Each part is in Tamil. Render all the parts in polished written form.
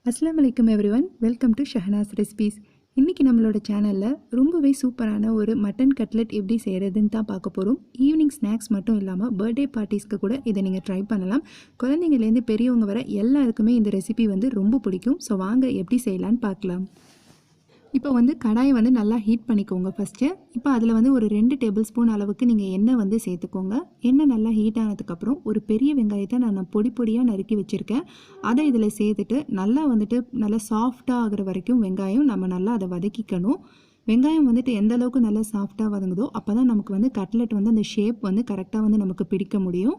அஸ்ஸலாமு அலைக்கும் everyone, welcome to Shahnaz recipes. இன்றைக்கி நம்மளோட சேனலில் ரொம்பவே சூப்பரான ஒரு மட்டன் கட்லெட் எப்படி செய்கிறதுன்னு தான் பார்க்க போகிறோம். ஈவினிங் ஸ்நாக்ஸ் மட்டும் இல்லாமல் பர்த்டே பார்ட்டிஸ்க்கு கூட இதை நீங்கள் ட்ரை பண்ணலாம். குழந்தைங்கலேருந்து பெரியவங்க வர எல்லாருக்குமே இந்த ரெசிபி ரொம்ப பிடிக்கும். ஸோ வாங்க எப்படி செய்யலான்னு பார்க்கலாம். இப்போ கடாயை நல்லா ஹீட் பண்ணிக்கோங்க ஃபஸ்ட்டு. இப்போ அதில் ஒரு 2 டேபிள் ஸ்பூன் அளவுக்கு நீங்கள் எண்ணெய் சேர்த்துக்கோங்க. எண்ணெய் நல்லா ஹீட் ஆனதுக்கப்புறம் ஒரு பெரிய வெங்காயத்தை நான் பொடி பொடியாக நறுக்கி வச்சுருக்கேன். அதை இதில் சேர்த்துட்டு நல்லா சாஃப்டாக ஆகிற வரைக்கும் வெங்காயம் நம்ம நல்லா அதை வதக்கிக்கணும். வெங்காயம் எந்த அளவுக்கு நல்லா சாஃப்டாக வதங்குதோ அப்போ தான் நமக்கு கட்லெட் அந்த ஷேப் கரெக்டாக நமக்கு பிடிக்க முடியும்.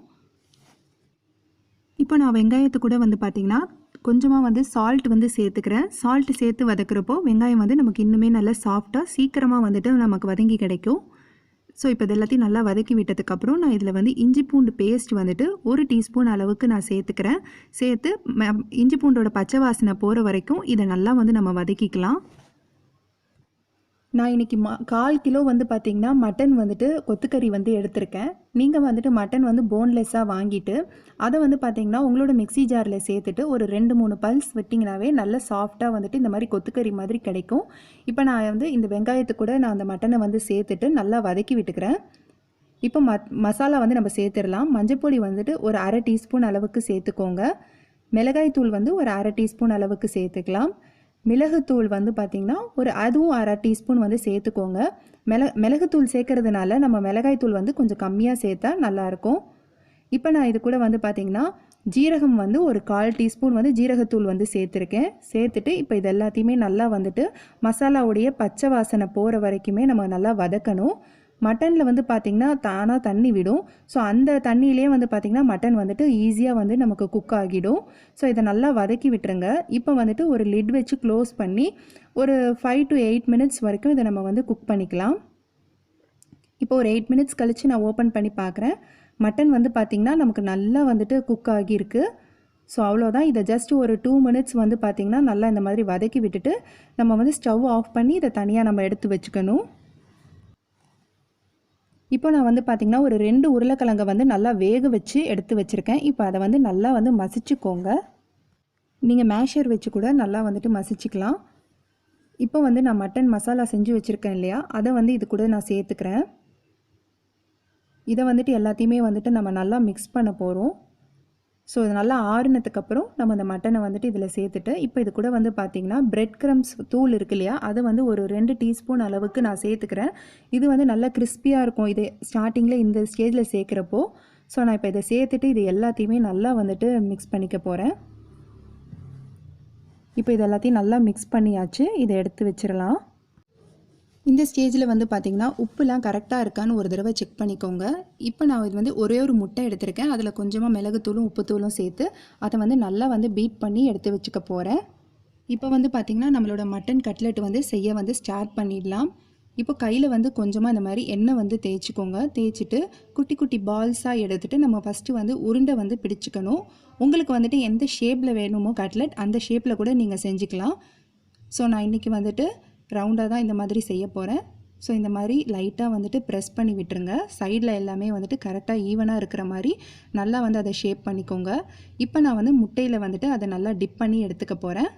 இப்போ நான் வெங்காயத்தை கூட பார்த்திங்கன்னா கொஞ்சமாக சால்ட் சேர்த்துக்கிறேன். சால்ட் சேர்த்து வதக்கிறப்போ வெங்காயம் நமக்கு இன்னுமே நல்லா சாஃப்டாக சீக்கிரமாக நமக்கு வதங்கி கிடைக்கும். ஸோ இப்போ இது எல்லாத்தையும் நல்லா வதக்கி விட்டதுக்கப்புறம் நான் இதில் இஞ்சி பூண்டு பேஸ்ட் 1 டீஸ்பூன் அளவுக்கு நான் சேர்த்துக்கிறேன். சேர்த்து இஞ்சி பூண்டோட பச்சை வாசனை போகிற வரைக்கும் இதை நல்லா நம்ம வதக்கிக்கலாம். நான் இன்றைக்கி 1/4 கிலோ பார்த்திங்கன்னா மட்டன் கொத்துக்கறி எடுத்திருக்கேன். நீங்கள் மட்டன் போன்லெஸ்ஸாக வாங்கிட்டு அதை பார்த்திங்கன்னா உங்களோட மிக்ஸி ஜாரில் சேர்த்துட்டு ஒரு 2-3 பல்ஸ் விட்டிங்கனாவே நல்ல சாஃப்டாக இந்த மாதிரி கொத்துக்கறி மாதிரி கிடைக்கும். இப்போ நான் இந்த வெங்காயத்தை கூட நான் அந்த மட்டனை சேர்த்துட்டு நல்லா வதக்கி விட்டுக்கிறேன். இப்போ மசாலா நம்ம சேர்த்துடலாம். மஞ்சப்பொடி ஒரு 1/2 டீஸ்பூன் அளவுக்கு சேர்த்துக்கோங்க. மிளகாய்த்தூள் ஒரு 1/2 டீஸ்பூன் அளவுக்கு சேர்த்துக்கலாம். மிளகுத்தூள் பார்த்திங்கன்னா அதுவும் 1/2 டீஸ்பூன் சேர்த்துக்கோங்க. மிளகுத்தூள் சேர்க்கறதுனால நம்ம மிளகாய்த்தூள் கொஞ்சம் கம்மியாக சேர்த்தா நல்லாயிருக்கும். இப்போ நான் இது கூட பார்த்திங்கன்னா ஜீரகம் ஒரு 1/4 டீஸ்பூன் ஜீரகத்தூள் சேர்த்துருக்கேன். சேர்த்துட்டு இப்போ இது எல்லாத்தையுமே நல்லா மசாலாவுடைய பச்சை வாசனை போகிற வரைக்குமே நம்ம நல்லா வதக்கணும். மட்டனில் பார்த்திங்கன்னா தானாக தண்ணி விடும். ஸோ அந்த தண்ணியிலே பார்த்திங்கன்னா மட்டன் ஈஸியாக நமக்கு குக் ஆகிடும். ஸோ இதை நல்லா வதக்கி விட்டுருங்க. இப்போ ஒரு லிட் வச்சு க்ளோஸ் பண்ணி ஒரு 5 to 8 மினிட்ஸ் வரைக்கும் இதை நம்ம குக் பண்ணிக்கலாம். இப்போ ஒரு 8 மினிட்ஸ் கழித்து நான் ஓப்பன் பண்ணி பார்க்குறேன். மட்டன் பார்த்திங்கன்னா நமக்கு நல்லா குக் ஆகியிருக்கு. ஸோ அவ்வளோதான். இதை ஜஸ்ட் ஒரு 2 மினிட்ஸ் பார்த்திங்கன்னா நல்லா இந்த மாதிரி வதக்கி விட்டுட்டு நம்ம ஸ்டவ் ஆஃப் பண்ணி இதை தனியாக நம்ம எடுத்து வச்சுக்கணும். இப்போ நான் பார்த்திங்கன்னா ஒரு 2 உருளைக்கிழங்கை நல்லா வேக வச்சு எடுத்து வச்சுருக்கேன். இப்போ அதை நல்லா மசிச்சுக்கோங்க. நீங்கள் மேஷர் வச்சு கூட நல்லா மசிச்சுக்கலாம். இப்போ நான் மட்டன் மசாலா செஞ்சு வச்சுருக்கேன் இல்லையா, அதை இது கூட நான் சேர்த்துக்கிறேன். இதை எல்லாத்தையுமே நம்ம நல்லா மிக்ஸ் பண்ண போகிறோம். ஸோ இது நல்லா ஆறுனதுக்கப்புறம் நம்ம அந்த மட்டனை இதில் சேர்த்துட்டு இப்போ இது கூட பார்த்திங்கன்னா பிரெட் தூள் இருக்கு இல்லையா, அது ஒரு 2 டீஸ்பூன் அளவுக்கு நான் சேர்த்துக்கிறேன். இது நல்லா கிறிஸ்பியாக இருக்கும் இது ஸ்டார்டிங்கில் இந்த ஸ்டேஜில் சேர்க்குறப்போ. ஸோ நான் இப்போ இதை சேர்த்துட்டு இது எல்லாத்தையுமே நல்லா மிக்ஸ் பண்ணிக்க போகிறேன். இப்போ இது எல்லாத்தையும் நல்லா மிக்ஸ் பண்ணியாச்சு. இதை எடுத்து வச்சிடலாம். இந்த ஸ்டேஜில் பார்த்திங்கன்னா உப்புலாம் கரெக்டாக இருக்கான்னு ஒரு தடவை செக் பண்ணிக்கோங்க. இப்போ நான் இது ஒரே ஒரு முட்டை எடுத்திருக்கேன். அதில் கொஞ்சமாக மிளகுத்தூளும் உப்புத்தூளும் சேர்த்து அதை நல்லா பீட் பண்ணி எடுத்து வச்சுக்க போகிறேன். இப்போ பார்த்திங்கன்னா நம்மளோட மட்டன் கட்லெட் செய்ய ஸ்டார்ட் பண்ணிடலாம். இப்போ கையில் கொஞ்சமாக இந்த மாதிரி எண்ணெய் தேய்ச்சிக்கோங்க. தேய்ச்சிட்டு குட்டி குட்டி பால்ஸாக எடுத்துகிட்டு நம்ம ஃபஸ்ட்டு உருண்டை பிடிச்சிக்கணும். உங்களுக்கு எந்த ஷேப்பில் வேணுமோ கட்லெட் அந்த ஷேப்பில் கூட நீங்கள் செஞ்சுக்கலாம். ஸோ நான் இன்றைக்கி ரவுண்டாக தான் இந்த மாதிரி செய்ய போகிறேன். ஸோ இந்த மாதிரி லைட்டாக ப்ரெஸ் பண்ணி விட்டுருங்க. சைடில் எல்லாமே கரெக்டாக ஈவனாக இருக்கிற மாதிரி நல்லா அதை ஷேப் பண்ணிக்கோங்க. இப்போ நான் முட்டையில் அதை நல்லா டிப் பண்ணி எடுத்துக்க போகிறேன்.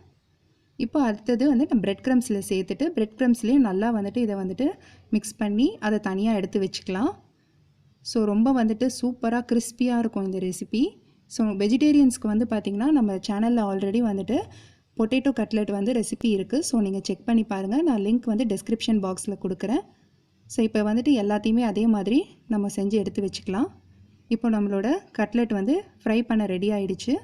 இப்போ அடுத்தது நான் பிரெட் க்ரம்ஸில் சேர்த்துட்டு பிரெட் க்ரம்ஸ்லேயும் நல்லா இதை மிக்ஸ் பண்ணி அதை தனியாக எடுத்து வச்சுக்கலாம். ஸோ ரொம்ப சூப்பராக கிறிஸ்பியாக இருக்கும் இந்த ரெசிபி. ஸோ வெஜிடேரியன்ஸ்க்கு பார்த்திங்கன்னா நம்ம சேனலில் ஆல்ரெடி பொட்டேட்டோ கட்லெட் ரெசிபி இருக்குது. ஸோ நீங்கள் செக் பண்ணி பாருங்கள். நான் லிங்க் டிஸ்கிரிப்ஷன் பாக்ஸில் கொடுக்குறேன். ஸோ இப்போ எல்லாத்தையுமே அதே மாதிரி நம்ம செஞ்சு எடுத்து வச்சுக்கலாம். இப்போ நம்மளோட கட்லெட் ஃப்ரை பண்ண ரெடி ஆகிடுச்சு.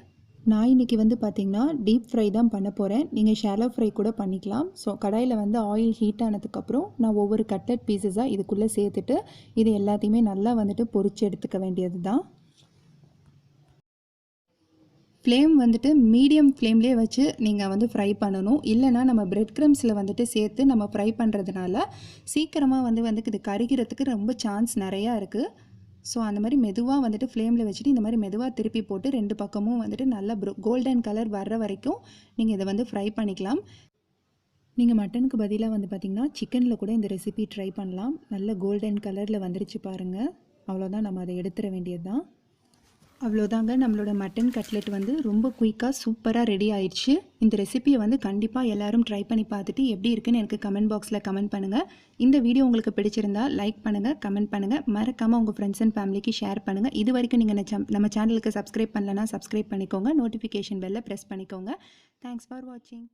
நான் இன்றைக்கி பார்த்திங்கன்னா டீப் ஃப்ரை தான் பண்ண போகிறேன். நீங்கள் ஷாலோ ஃப்ரை கூட பண்ணிக்கலாம். ஸோ கடாயில் ஆயில் ஹீட் ஆனதுக்கப்புறம் நான் ஒவ்வொரு கட்லெட் பீசஸாக இதுக்குள்ளே சேர்த்துட்டு இது எல்லாத்தையுமே நல்லா பொரிச்சு எடுத்துக்க வேண்டியது தான். ஃப்ளேம் மீடியம் ஃப்ளேம்லேயே வச்சு நீங்கள் ஃப்ரை பண்ணணும். இல்லைனா நம்ம பிரெட் க்ரம்ஸில் சேர்த்து நம்ம ஃப்ரை பண்ணுறதுனால சீக்கிரமாக இது கருகிறதுக்கு ரொம்ப சான்ஸ் நிறையா இருக்குது. ஸோ அந்த மாதிரி மெதுவாக ஃப்ளேமில் வச்சுட்டு இந்த மாதிரி மெதுவாக திருப்பி போட்டு 2 பக்கமும் நல்லா கோல்டன் கலர் வர்ற வரைக்கும் நீங்கள் இதை ஃப்ரை பண்ணிக்கலாம். நீங்கள் மட்டனுக்கு பதிலாக பார்த்திங்கன்னா சிக்கனில் கூட இந்த ரெசிபி ட்ரை பண்ணலாம். நல்ல கோல்டன் கலரில் வந்துருச்சு பாருங்கள். அவ்வளோதான், நம்ம அதை எடுத்துட வேண்டியது தான். அவ்வளோதாங்க, நம்மளோட மட்டன் கட்லெட் வந்து ரொம்ப குயிக்காக சூப்பராக ரெடி ஆயிடுச்சு. இந்த ரெசிபியை வந்து கண்டிப்பாக எல்லாரும் ட்ரை பண்ணி பார்த்துட்டு எப்படி இருக்குன்னு எனக்கு கமெண்ட் பாக்ஸில் கமெண்ட் பண்ணுங்கள். இந்த வீடியோ உங்களுக்கு பிடிச்சிருந்தா லைக் பண்ணுங்கள், கமெண்ட் பண்ணுங்கள், மறக்காமல் உங்கள் ஃப்ரெண்ட்ஸ் அண்ட் ஃபேமிலிக்கு ஷேர் பண்ணுங்கள். இது வரைக்கும் நீங்கள் நம்ம சேனலுக்கு சப்ஸ்கிரைப் பண்ணலன்னா சப்ஸ்கிரைப் பண்ணிக்கோங்க, நோட்டிஃபிகேஷன் பெல்லை ப்ரெஸ் பண்ணிக்கோங்க. தேங்க்ஸ் ஃபார் வாட்சிங்.